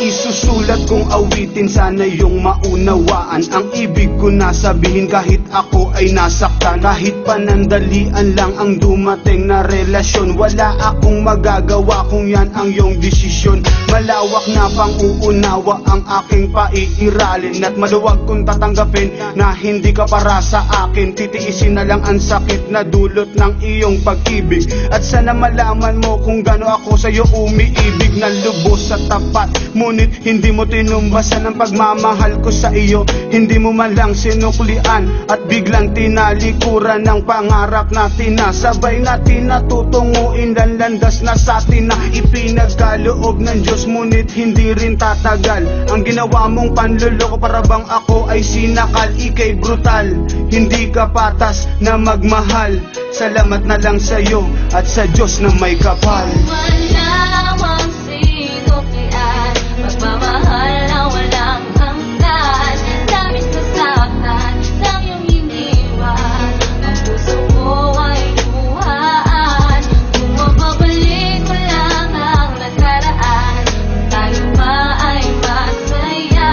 isusulat kong awitin, sana yung maunawaan ang ibig ko na sabihin kahit ako ay nasaktan. Kahit panandalian lang ang dumating na relasyon, wala akong magagawa kung yan ang iyong desisyon. Malawak na pang-uunawa ang aking paiiralin, at maluwag kong tatanggapin na hindi ka para sa akin. Titiisin na lang ang sakit na dulot ng iyong pag-ibig, at sana malaman mo kung gaano ako sa'yo umiibig na lubos sa tapat. Ngunit hindi mo tinumbasan ang pagmamahal ko sa iyo. Hindi mo man lang sinuklian at biglang tinalikuran ng pangarap natin na sabay natin natutunguin ang landas na sa atin na ipinagkaloob ng Diyos, ngunit hindi rin tatagal. Ang ginawa mong panluloko para bang ako ay sinakal. Ika'y brutal, hindi ka patas na magmahal. Salamat na lang sa'yo at sa Diyos na may kapal. Manawang sinuklian, pagmamahal na walang hanggan. Labis na saktan ng iyong iniwan, ang puso ko ay luhaan. Kung mababalik mo lang ang nakaraan, tayo ba ay masaya?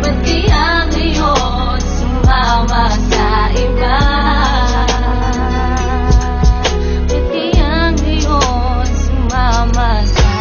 Ba't kaya ngayon sumama sa iba?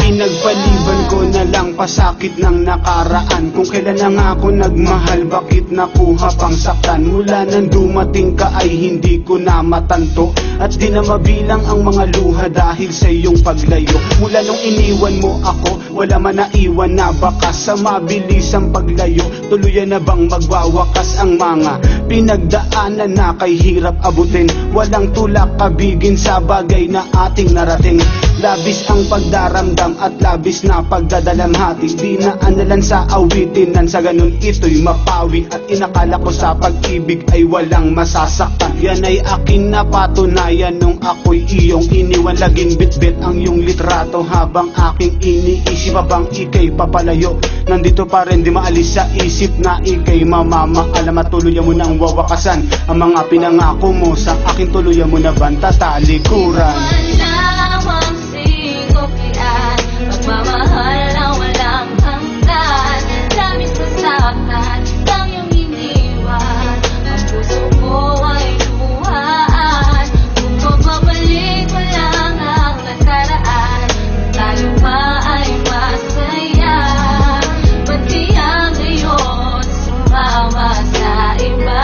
Pinagpaliban ko na lang pasakit ng nakaraan. Kung kailan na nga ako nagmahal, bakit nakuha pang saktan? Mula nang dumating ka ay hindi ko na matanto, at di na mabilang ang mga luha dahil sa iyong paglayo. Mula nung iniwan mo ako, wala man naiwan na bakas. Sa mabilisang paglayo, tuluyan na bang magwawakas ang mga pinagdaanan na kay hirap abutin? Walang tulak kabigin sa bagay na ating narating. Labis ang pagdaramdam at labis na pagdadalamhati. Di na analan sa awitin, nan sa ganun ito'y mapawi. At inakala ko sa pag-ibig ay walang masasaktan. Yan ay aking napatunayan nung ako'y iyong iniwan. Laging bitbit ang iyong litrato habang aking iniisip habang ika'y papalayo. Nandito pa rin, di maalis sa isip na ika'y mamamaalam, at tuluyan mo nang wawakasan ang mga pinangako mo sa akin. Tuluyan mo na bang tatalikuran? Manawang sinuklian, pagmamahal na walang hanggan. Labis na saktan ng iyong iniwan, ang puso ko ay luhaan. Kung mababalik mo lang ang nakaraan, tayo ba ay masaya? Ba't kaya ngayon sumama sa iba?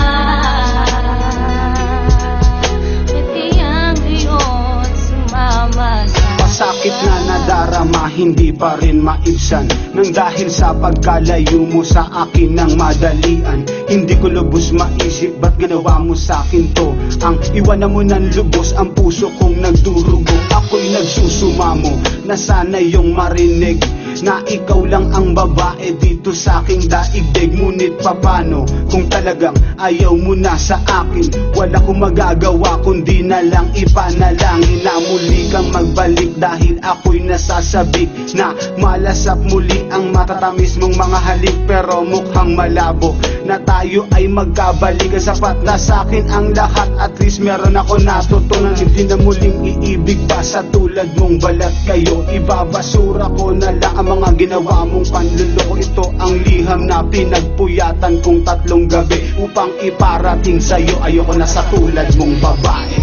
Sakit na nadarama, hindi pa rin maibsan, nang dahil sa pagkalayo mo sa akin ng madalian. Hindi ko lubos maisip, ba't ginawa mo sa akin to? Ang iwanan mo ng lubos, ang puso kong nagdurugo. Ako'y nagsusumamo na sana yung marinig na ikaw lang ang babae dito sa aking daigdig. Ngunit papano kung talagang ayaw mo na sa akin? Wala kong magagawa kundi na lang ipanalangin na muli kang magbalik, dahil ako'y nasasabik na malasap muli ang matatamis mong mga halik. Pero mukhang malabo na tayo ay magkabalikan. Sapat na sa akin ang lahat, at least meron ako natutunan. Hindi na muling iibig pa sa tulad mong balat kayo. Ibabasura ko na lang ang mga ginawa mong panluloko. Ito ang liham na pinagpuyatan kong 3 gabi upang iparating sa'yo. Ayoko na sa tulad mong babae.